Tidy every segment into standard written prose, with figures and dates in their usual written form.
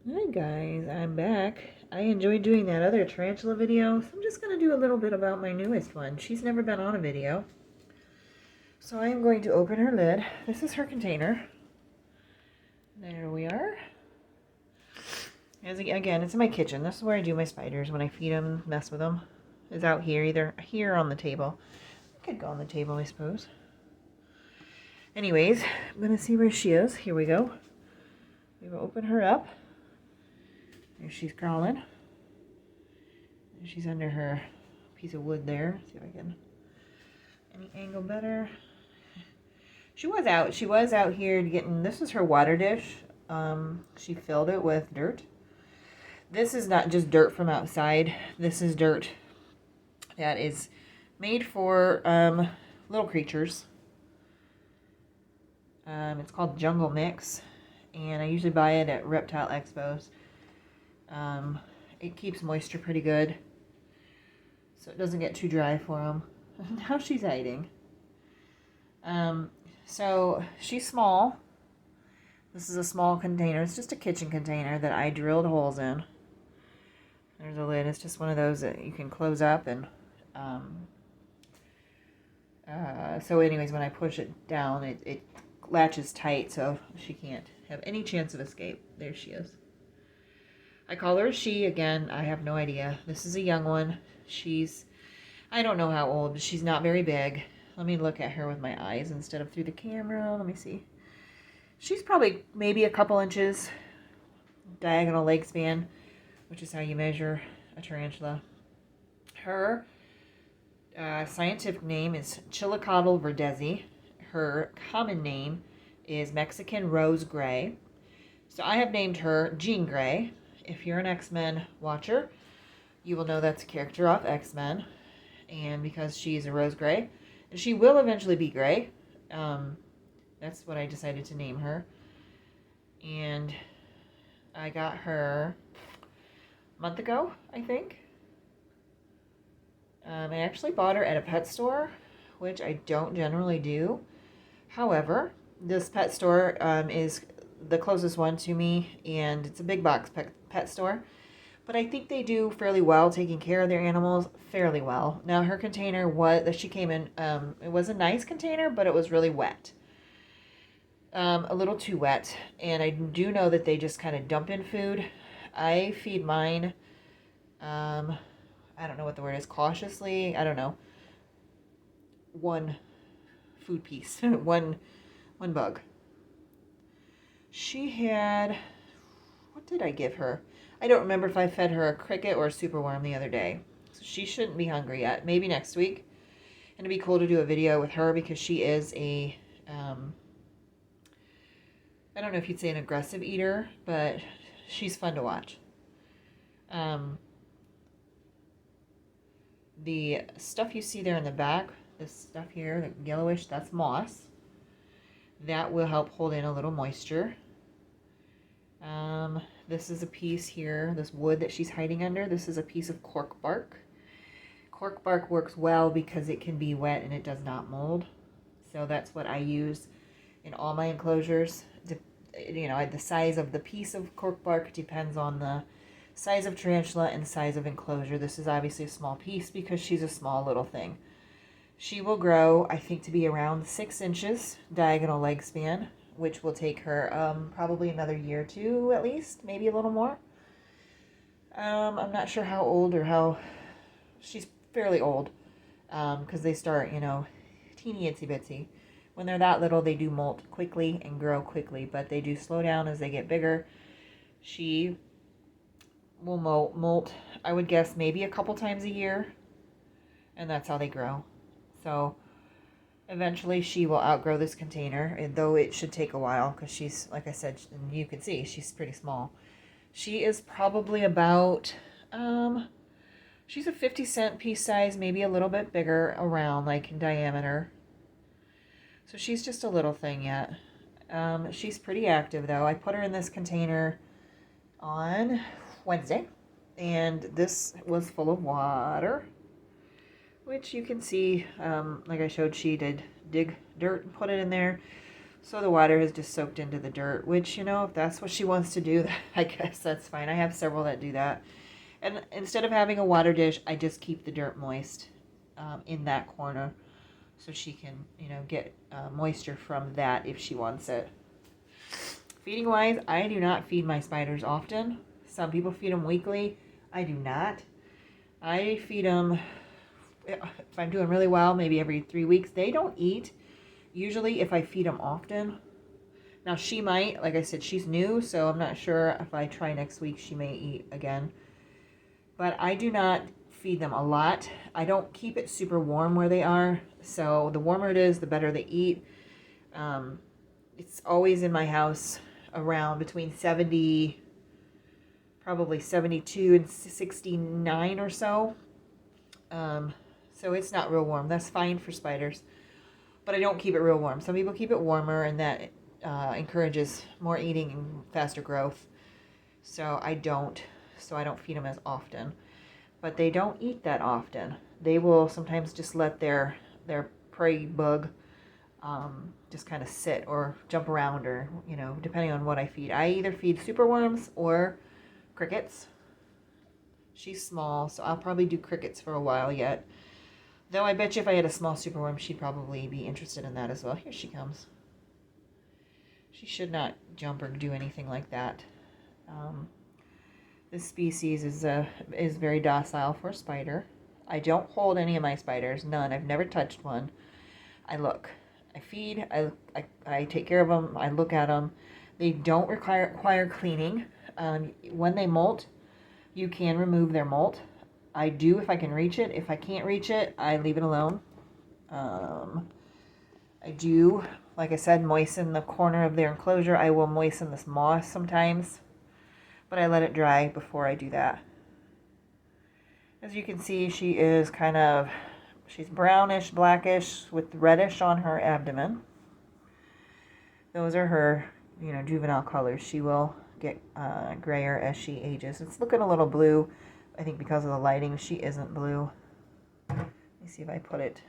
Hi guys, I'm back. I enjoyed doing that other tarantula video, so I'm just going to do a little bit about my newest one. She's never been on a video. So I am going to open her lid. This is her container. There we are. Again, it's in my kitchen. This is where I do my spiders when I feed them, mess with them. It's out here, either here or on the table. It could go on the table, I suppose. Anyways, I'm going to see where she is. Here we go. We will open her up. There she's crawling. She's under her piece of wood there. See if I can any angle better. She was out here getting, this is her water dish. She filled it with dirt. This is not just dirt from outside. This is dirt that is made for little creatures. It's called Jungle Mix, and I usually buy it at reptile expos. It keeps moisture pretty good, so it doesn't get too dry for them. Now she's hiding. So she's small. This is a small container. It's just a kitchen container that I drilled holes in. There's a lid. It's just one of those that you can close up, and so anyways, when I push it down, it latches tight, so she can't have any chance of escape. There she is. I call her a she. Again, I have no idea. This is a young one. I don't know how old, but she's not very big. Let me look at her with my eyes instead of through the camera. Let me see. She's probably maybe a couple inches diagonal leg span, which is how you measure a tarantula. Her scientific name is tliltocatl verdezi. Her common name is Mexican rose gray. So I have named her Jean Grey. If you're an X-Men watcher, you will know that's a character off X-Men. And because she's a rose gray, and she will eventually be gray. That's what I decided to name her. And I got her a month ago, I think. I actually bought her at a pet store, which I don't generally do. However, this pet store is the closest one to me, and it's a big box pet store. But I think they do fairly well taking care of their animals fairly well. Now, her container that she came in, it was a nice container, but it was really wet. A little too wet. And I do know that they just kind of dump in food. I feed mine, I don't know what the word is, cautiously. I don't know. One food piece, one bug. She had, what did I give her? I don't remember if I fed her a cricket or a superworm the other day. So she shouldn't be hungry yet. Maybe next week. And it'd be cool to do a video with her because she is I don't know if you'd say an aggressive eater, but she's fun to watch. The stuff you see there in the back, this stuff here, the yellowish, that's moss. That will help hold in a little moisture. This is a piece here, this wood that she's hiding under. This is a piece of cork bark. Cork bark works well because it can be wet and it does not mold. So that's what I use in all my enclosures. You know, the size of the piece of cork bark depends on the size of tarantula and the size of enclosure. This is obviously a small piece because she's a small little thing. She will grow, I think, to be around 6 inches diagonal leg span, which will take her probably another year or two at least, maybe a little more. I'm not sure how old or how, she's fairly old because they start, you know, teeny itsy bitsy. When they're that little, they do molt quickly and grow quickly, but they do slow down as they get bigger. She will molt, I would guess, maybe a couple times a year, and that's how they grow. So eventually she will outgrow this container, and though it should take a while because she's, like I said, and you can see, she's pretty small. She is probably about, she's a 50-cent piece size, maybe a little bit bigger around, like in diameter. So she's just a little thing yet. She's pretty active though. I put her in this container on Wednesday, and this was full of water, which you can see, like I showed, she did dig dirt and put it in there. So the water has just soaked into the dirt, which, if that's what she wants to do, I guess that's fine. I have several that do that. And instead of having a water dish, I just keep the dirt moist in that corner so she can, get moisture from that if she wants it. Feeding wise, I do not feed my spiders often. Some people feed them weekly. I do not. I feed them, if I'm doing really well, maybe every 3 weeks. They don't eat usually if I feed them often. Now she might, like I said, she's new, so I'm not sure if I try next week she may eat again. But I do not feed them a lot. I don't keep it super warm where they are, so the warmer it is, the better they eat. It's always in my house around between 70, probably 72 and 69 or so. So it's not real warm. That's fine for spiders. But I don't keep it real warm. Some people keep it warmer, and that encourages more eating and faster growth. So I don't feed them as often. But they don't eat that often. They will sometimes just let their prey bug just kind of sit or jump around, or depending on what I feed. I either feed superworms or crickets. She's small, so I'll probably do crickets for a while yet. Though I bet you if I had a small superworm, she'd probably be interested in that as well. Here she comes. She should not jump or do anything like that. This species is very docile for a spider. I don't hold any of my spiders, none. I've never touched one. I look. I feed. I take care of them. I look at them. They don't require cleaning. When they molt, you can remove their molt. I do if I can reach it. If I can't reach it, I leave it alone. I do, like I said, moisten the corner of their enclosure. I will moisten this moss sometimes, but I let it dry before I do that. As you can see, she's brownish, blackish with reddish on her abdomen. Those are her, juvenile colors. She will get grayer as she ages. It's looking a little blue, I think because of the lighting. She isn't blue. Let me see if I put it.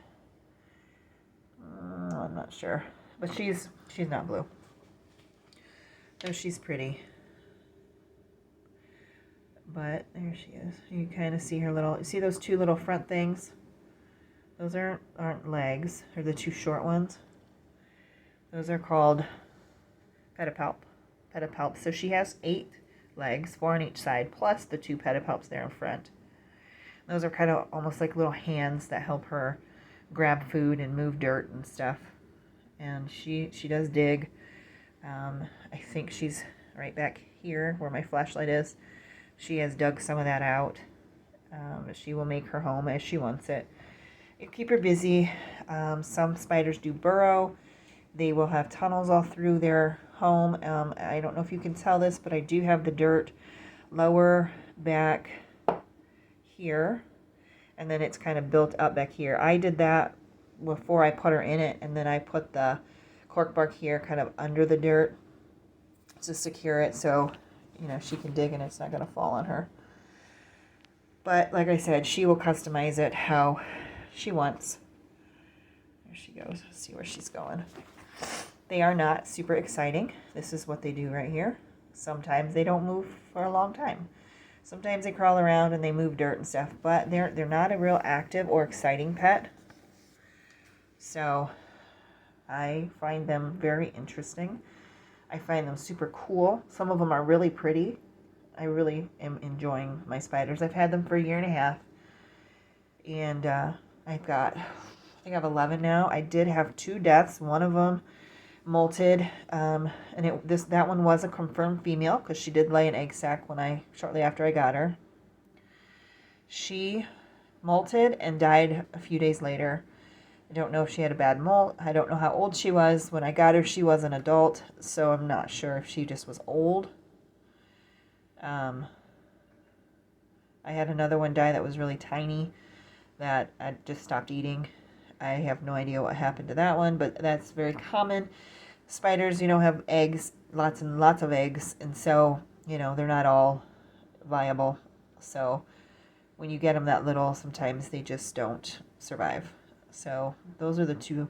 I'm not sure, but she's not blue. So she's pretty. But there she is. You kind of see her see those two little front things? Those aren't legs. They're the two short ones. Those are called pedipalps. So she has 8 legs, 4 on each side, plus the 2 pedipalps there in front. Those are kind of almost like little hands that help her grab food and move dirt and stuff. And she does dig. I think she's right back here where my flashlight is. She has dug some of that out. She will make her home as she wants it. It keep her busy. Some spiders do burrow. They will have tunnels all through their home. I don't know if you can tell this, but I do have the dirt lower back here, and then it's kind of built up back here. I did that before I put her in it, and then I put the cork bark here kind of under the dirt to secure it so she can dig and it's not going to fall on her. But like I said, she will customize it how she wants. There she goes. Let's see where she's going. They are not super exciting. This is what they do right here. Sometimes they don't move for a long time. Sometimes they crawl around and they move dirt and stuff, but they're not a real active or exciting pet. So I find them very interesting. I find them super cool. Some of them are really pretty. I really am enjoying my spiders. I've had them for a year and a half. And I think I have 11 now. I did have 2 deaths. One of them molted. And that one was a confirmed female because she did lay an egg sac shortly after I got her. She molted and died a few days later. I don't know if she had a bad molt. I don't know how old she was. When I got her, she was an adult, so I'm not sure if she just was old. I had another one die that was really tiny that I just stopped eating. I have no idea what happened to that one, but that's very common. Spiders, have eggs, lots and lots of eggs, and so, they're not all viable. So when you get them that little, sometimes they just don't survive. So those are the two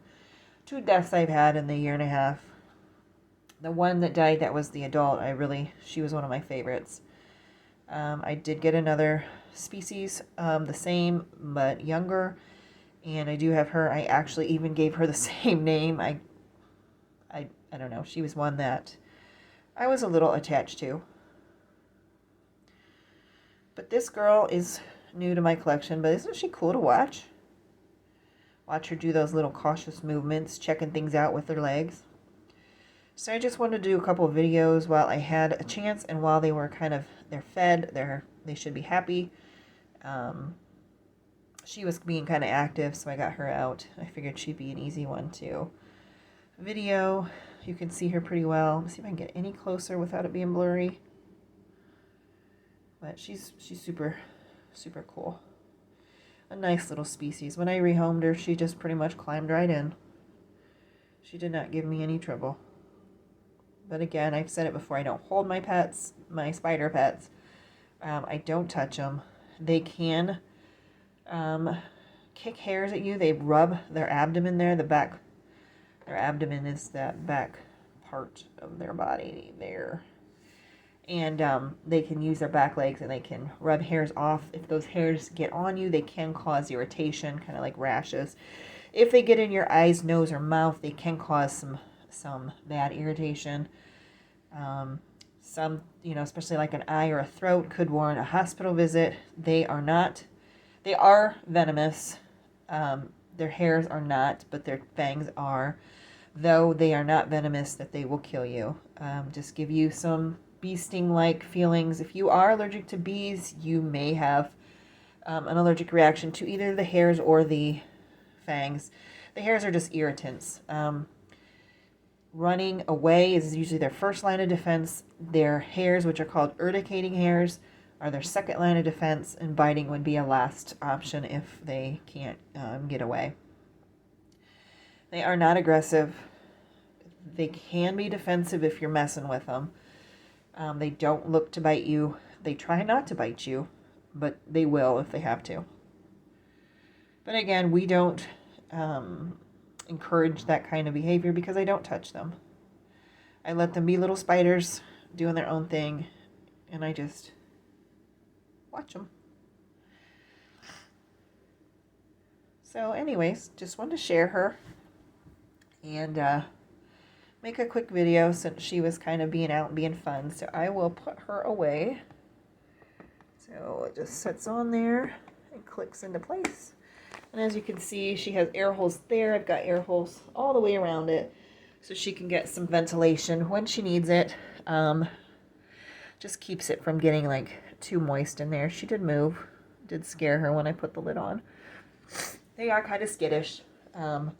deaths I've had in the year and a half. The one that died, that was the adult. She was one of my favorites. I did get another species, the same but younger, and I do have her. I actually even gave her the same name. I don't know. She was one that I was a little attached to. But this girl is new to my collection, but isn't she cool to watch? Watch her do those little cautious movements, checking things out with her legs. So I just wanted to do a couple of videos while I had a chance, and while they were they're fed, they should be happy. She was being kind of active, so I got her out. I figured she'd be an easy one to video. You can see her pretty well. Let me see if I can get any closer without it being blurry. But she's super, super cool. A nice little species. When I rehomed her, she just pretty much climbed right in. She did not give me any trouble. But again, I've said it before, I don't hold my pets, my spider pets. I don't touch them. They can kick hairs at you. They rub their abdomen there. Their abdomen is that back part of their body there. And they can use their back legs and they can rub hairs off. If those hairs get on you, they can cause irritation, kind of like rashes. If they get in your eyes, nose, or mouth, they can cause some bad irritation. Some, especially like an eye or a throat, could warrant a hospital visit. They are venomous. Their hairs are not, but their fangs are. Though they are not venomous, that they will kill you. Just give you some bee sting-like feelings. If you are allergic to bees, you may have an allergic reaction to either the hairs or the fangs. The hairs are just irritants. Running away is usually their first line of defense. Their hairs, which are called urticating hairs, are their second line of defense, and biting would be a last option if they can't get away. They are not aggressive. They can be defensive if you're messing with them. They don't look to bite you. They try not to bite you, but they will if they have to. But again, we don't encourage that kind of behavior because I don't touch them. I let them be little spiders doing their own thing, and I just watch them. So anyways, just wanted to share her and make a quick video since she was kind of being out and being fun. So I will put her away. So it just sits on there and clicks into place. And as you can see, she has air holes there. I've got air holes all the way around it so she can get some ventilation when she needs it. Just keeps it from getting like too moist in there. She did move. Did scare her when I put the lid on. They are kind of skittish. But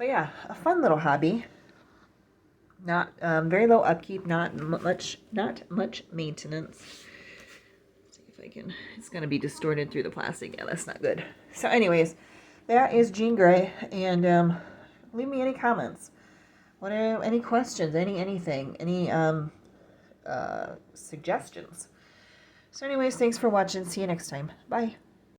yeah, a fun little hobby. Not very low upkeep, not much maintenance. It's going to be distorted through the plastic. Yeah, that's not good. So anyways, that is Jean Grey, and leave me any comments. Any questions, anything, any suggestions. So anyways, thanks for watching. See you next time. Bye.